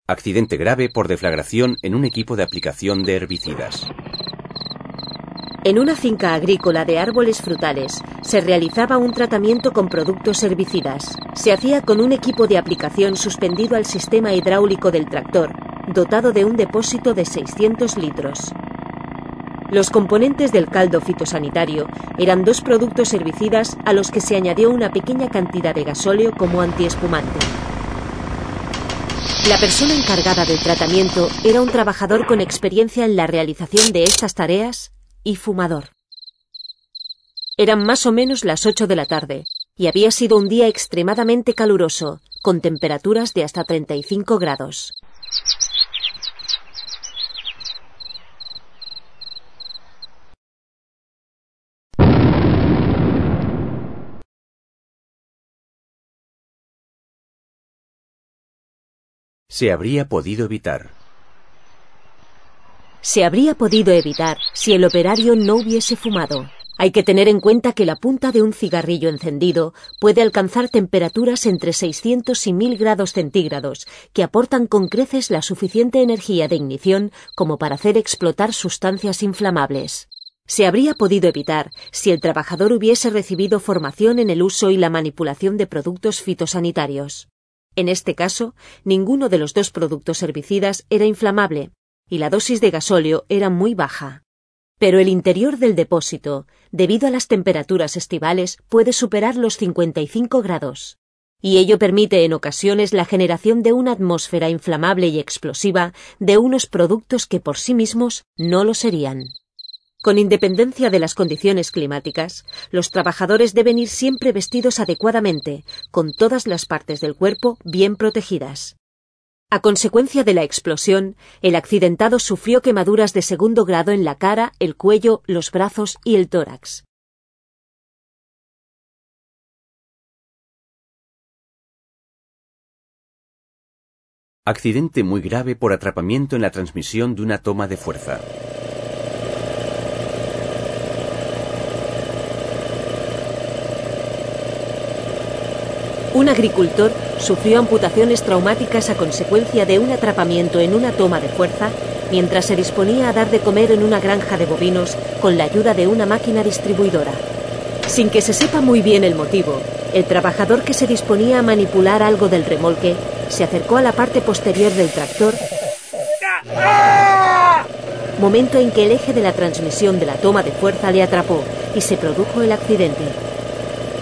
Accidente grave por deflagración en un equipo de aplicación de herbicidas. En una finca agrícola de árboles frutales se realizaba un tratamiento con productos herbicidas. Se hacía con un equipo de aplicación suspendido al sistema hidráulico del tractor, dotado de un depósito de 600 litros. Los componentes del caldo fitosanitario eran 2 productos herbicidas a los que se añadió una pequeña cantidad de gasóleo como antiespumante. La persona encargada del tratamiento era un trabajador con experiencia en la realización de estas tareas y fumador. Eran más o menos las 8 de la tarde y había sido un día extremadamente caluroso, con temperaturas de hasta 35 grados. Se habría podido evitar. Se habría podido evitar si el operario no hubiese fumado. Hay que tener en cuenta que la punta de un cigarrillo encendido puede alcanzar temperaturas entre 600 y 1000 grados centígrados, que aportan con creces la suficiente energía de ignición como para hacer explotar sustancias inflamables. Se habría podido evitar si el trabajador hubiese recibido formación en el uso y la manipulación de productos fitosanitarios. En este caso, ninguno de los 2 productos herbicidas era inflamable y la dosis de gasóleo era muy baja. Pero el interior del depósito, debido a las temperaturas estivales, puede superar los 55 grados. Y ello permite en ocasiones la generación de una atmósfera inflamable y explosiva de unos productos que por sí mismos no lo serían. Con independencia de las condiciones climáticas, los trabajadores deben ir siempre vestidos adecuadamente, con todas las partes del cuerpo bien protegidas. A consecuencia de la explosión, el accidentado sufrió quemaduras de 2º grado en la cara, el cuello, los brazos y el tórax. Accidente muy grave por atrapamiento en la transmisión de una toma de fuerza. Un agricultor sufrió amputaciones traumáticas a consecuencia de un atrapamiento en una toma de fuerza mientras se disponía a dar de comer en una granja de bovinos con la ayuda de una máquina distribuidora. Sin que se sepa muy bien el motivo, el trabajador que se disponía a manipular algo del remolque se acercó a la parte posterior del tractor, momento en que el eje de la transmisión de la toma de fuerza le atrapó y se produjo el accidente.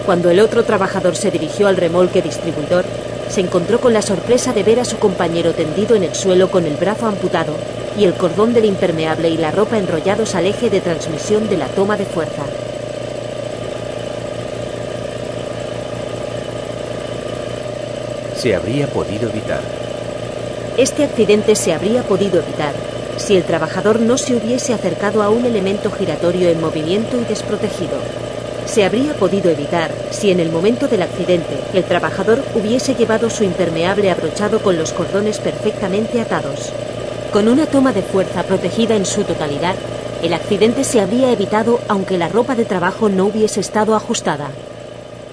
Cuando el otro trabajador se dirigió al remolque distribuidor, se encontró con la sorpresa de ver a su compañero tendido en el suelo con el brazo amputado y el cordón del impermeable y la ropa enrollados al eje de transmisión de la toma de fuerza. Se habría podido evitar. Este accidente se habría podido evitar si el trabajador no se hubiese acercado a un elemento giratorio en movimiento y desprotegido. Se habría podido evitar si en el momento del accidente el trabajador hubiese llevado su impermeable abrochado con los cordones perfectamente atados. Con una toma de fuerza protegida en su totalidad, el accidente se habría evitado aunque la ropa de trabajo no hubiese estado ajustada.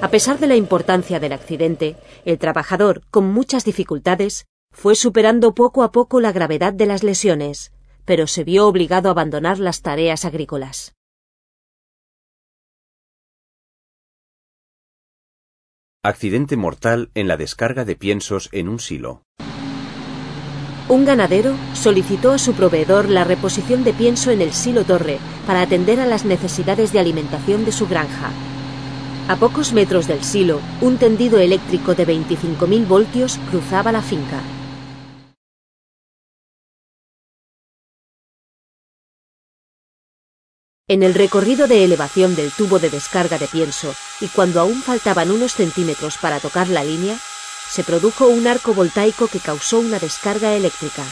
A pesar de la importancia del accidente, el trabajador, con muchas dificultades, fue superando poco a poco la gravedad de las lesiones, pero se vio obligado a abandonar las tareas agrícolas. Accidente mortal en la descarga de piensos en un silo. Un ganadero solicitó a su proveedor la reposición de pienso en el silo torre para atender a las necesidades de alimentación de su granja. A pocos metros del silo, un tendido eléctrico de 25.000 voltios cruzaba la finca. En el recorrido de elevación del tubo de descarga de pienso, y cuando aún faltaban unos centímetros para tocar la línea, se produjo un arco voltaico que causó una descarga eléctrica.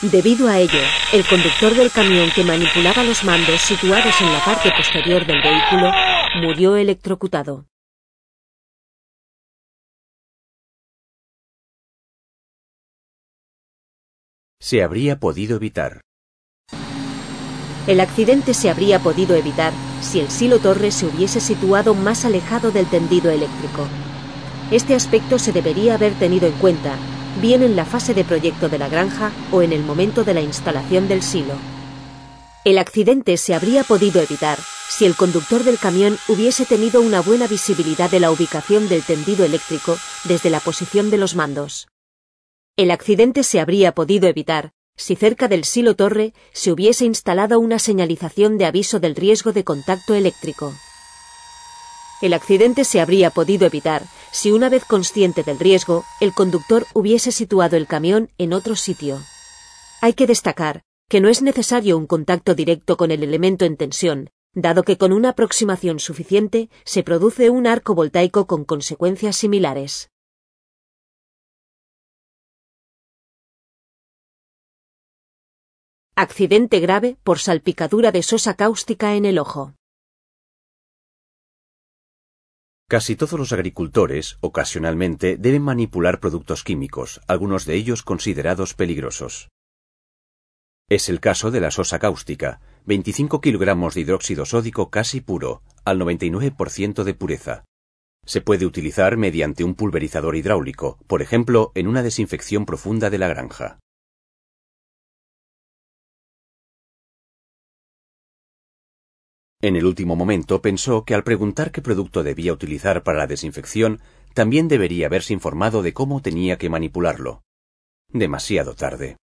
Debido a ello, el conductor del camión que manipulaba los mandos situados en la parte posterior del vehículo murió electrocutado. Se habría podido evitar. El accidente se habría podido evitar si el silo torre se hubiese situado más alejado del tendido eléctrico. Este aspecto se debería haber tenido en cuenta, bien en la fase de proyecto de la granja o en el momento de la instalación del silo. El accidente se habría podido evitar si el conductor del camión hubiese tenido una buena visibilidad de la ubicación del tendido eléctrico desde la posición de los mandos. El accidente se habría podido evitar si cerca del silo torre se hubiese instalado una señalización de aviso del riesgo de contacto eléctrico. El accidente se habría podido evitar si, una vez consciente del riesgo, el conductor hubiese situado el camión en otro sitio. Hay que destacar que no es necesario un contacto directo con el elemento en tensión, dado que con una aproximación suficiente se produce un arco voltaico con consecuencias similares. Accidente grave por salpicadura de sosa cáustica en el ojo. Casi todos los agricultores, ocasionalmente, deben manipular productos químicos, algunos de ellos considerados peligrosos. Es el caso de la sosa cáustica, 25 kilogramos de hidróxido sódico casi puro, al 99% de pureza. Se puede utilizar mediante un pulverizador hidráulico, por ejemplo, en una desinfección profunda de la granja. En el último momento pensó que al preguntar qué producto debía utilizar para la desinfección, también debería haberse informado de cómo tenía que manipularlo. Demasiado tarde.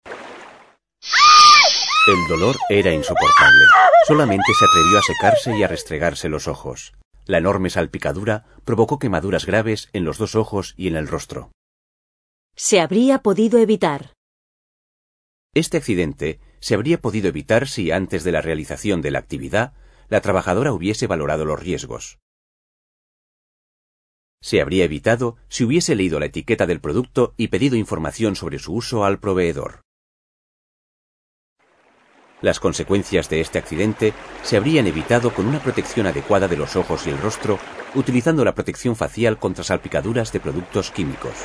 El dolor era insoportable. Solamente se atrevió a secarse y a restregarse los ojos. La enorme salpicadura provocó quemaduras graves en los dos ojos y en el rostro. Se habría podido evitar. Este accidente se habría podido evitar si, antes de la realización de la actividad, la trabajadora hubiese valorado los riesgos. Se habría evitado si hubiese leído la etiqueta del producto y pedido información sobre su uso al proveedor. Las consecuencias de este accidente se habrían evitado con una protección adecuada de los ojos y el rostro, utilizando la protección facial contra salpicaduras de productos químicos.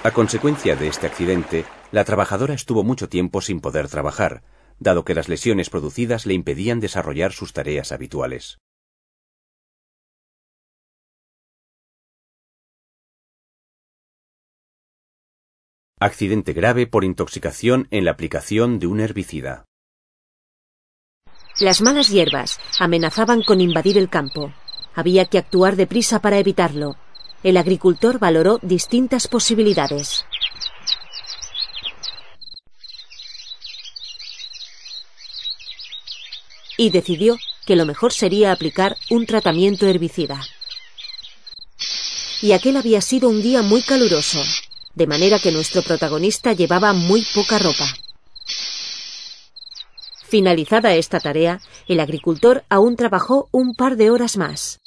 A consecuencia de este accidente, la trabajadora estuvo mucho tiempo sin poder trabajar, dado que las lesiones producidas le impedían desarrollar sus tareas habituales. Accidente grave por intoxicación en la aplicación de un herbicida. Las malas hierbas amenazaban con invadir el campo. Había que actuar deprisa para evitarlo. El agricultor valoró distintas posibilidades. Y decidió que lo mejor sería aplicar un tratamiento herbicida. Y aquel había sido un día muy caluroso, de manera que nuestro protagonista llevaba muy poca ropa. Finalizada esta tarea, el agricultor aún trabajó un par de horas más.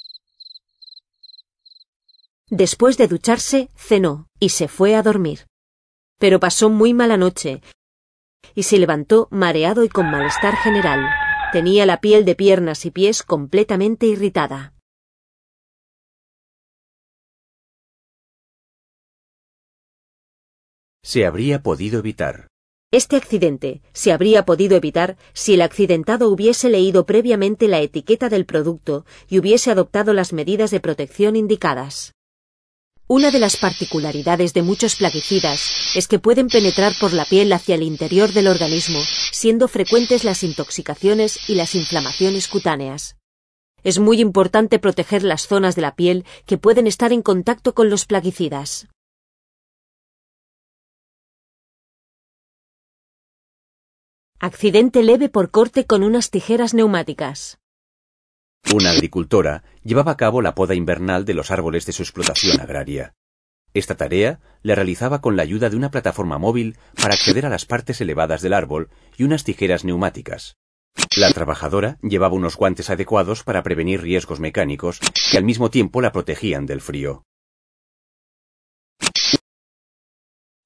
Después de ducharse, cenó y se fue a dormir. Pero pasó muy mala noche y se levantó mareado y con malestar general. Tenía la piel de piernas y pies completamente irritada. Se habría podido evitar. Este accidente se habría podido evitar si el accidentado hubiese leído previamente la etiqueta del producto y hubiese adoptado las medidas de protección indicadas. Una de las particularidades de muchos plaguicidas es que pueden penetrar por la piel hacia el interior del organismo, siendo frecuentes las intoxicaciones y las inflamaciones cutáneas. Es muy importante proteger las zonas de la piel que pueden estar en contacto con los plaguicidas. Accidente leve por corte con unas tijeras neumáticas. Una agricultora llevaba a cabo la poda invernal de los árboles de su explotación agraria. Esta tarea la realizaba con la ayuda de una plataforma móvil para acceder a las partes elevadas del árbol y unas tijeras neumáticas. La trabajadora llevaba unos guantes adecuados para prevenir riesgos mecánicos que al mismo tiempo la protegían del frío.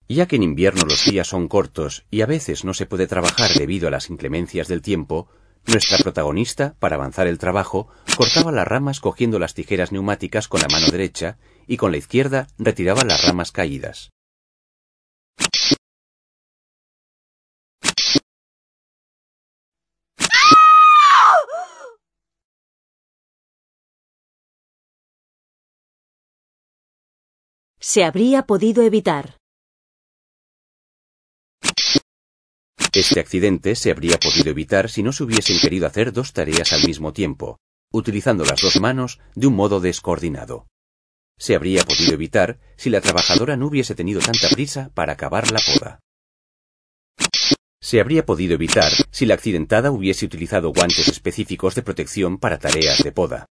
Ya que en invierno los días son cortos y a veces no se puede trabajar debido a las inclemencias del tiempo, nuestra protagonista, para avanzar el trabajo, cortaba las ramas cogiendo las tijeras neumáticas con la mano derecha y con la izquierda retiraba las ramas caídas. Se habría podido evitar. Este accidente se habría podido evitar si no se hubiesen querido hacer dos tareas al mismo tiempo, utilizando las dos manos de un modo descoordinado. Se habría podido evitar si la trabajadora no hubiese tenido tanta prisa para acabar la poda. Se habría podido evitar si la accidentada hubiese utilizado guantes específicos de protección para tareas de poda.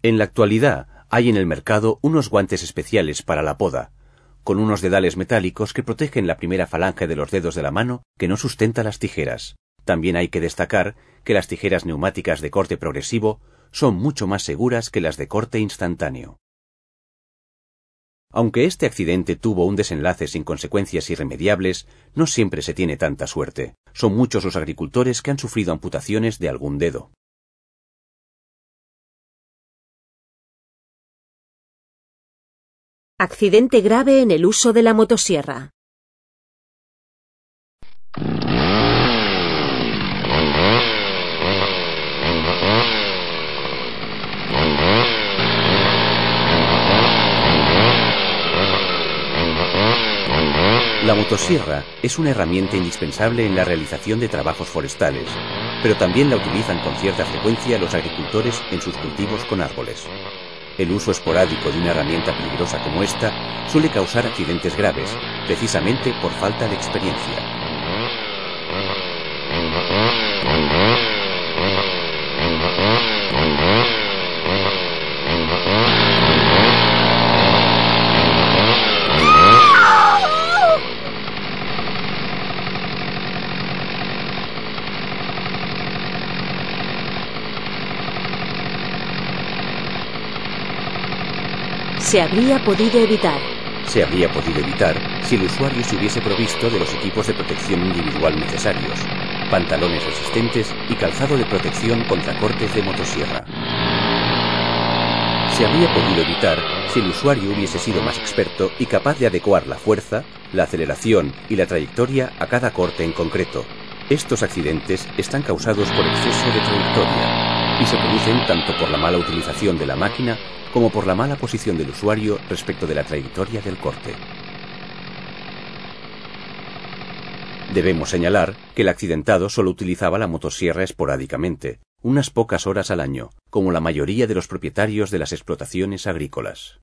En la actualidad, hay en el mercado unos guantes especiales para la poda, con unos dedales metálicos que protegen la primera falange de los dedos de la mano que no sustenta las tijeras. También hay que destacar que las tijeras neumáticas de corte progresivo son mucho más seguras que las de corte instantáneo. Aunque este accidente tuvo un desenlace sin consecuencias irremediables, no siempre se tiene tanta suerte. Son muchos los agricultores que han sufrido amputaciones de algún dedo. Accidente grave en el uso de la motosierra. La motosierra es una herramienta indispensable en la realización de trabajos forestales, pero también la utilizan con cierta frecuencia los agricultores en sus cultivos con árboles. El uso esporádico de una herramienta peligrosa como esta suele causar accidentes graves, precisamente por falta de experiencia. Se habría podido evitar. Se habría podido evitar si el usuario se hubiese provisto de los equipos de protección individual necesarios, pantalones resistentes y calzado de protección contra cortes de motosierra. Se habría podido evitar si el usuario hubiese sido más experto y capaz de adecuar la fuerza, la aceleración y la trayectoria a cada corte en concreto. Estos accidentes están causados por exceso de trayectoria y se producen tanto por la mala utilización de la máquina como por la mala posición del usuario respecto de la trayectoria del corte. Debemos señalar que el accidentado solo utilizaba la motosierra esporádicamente, unas pocas horas al año, como la mayoría de los propietarios de las explotaciones agrícolas.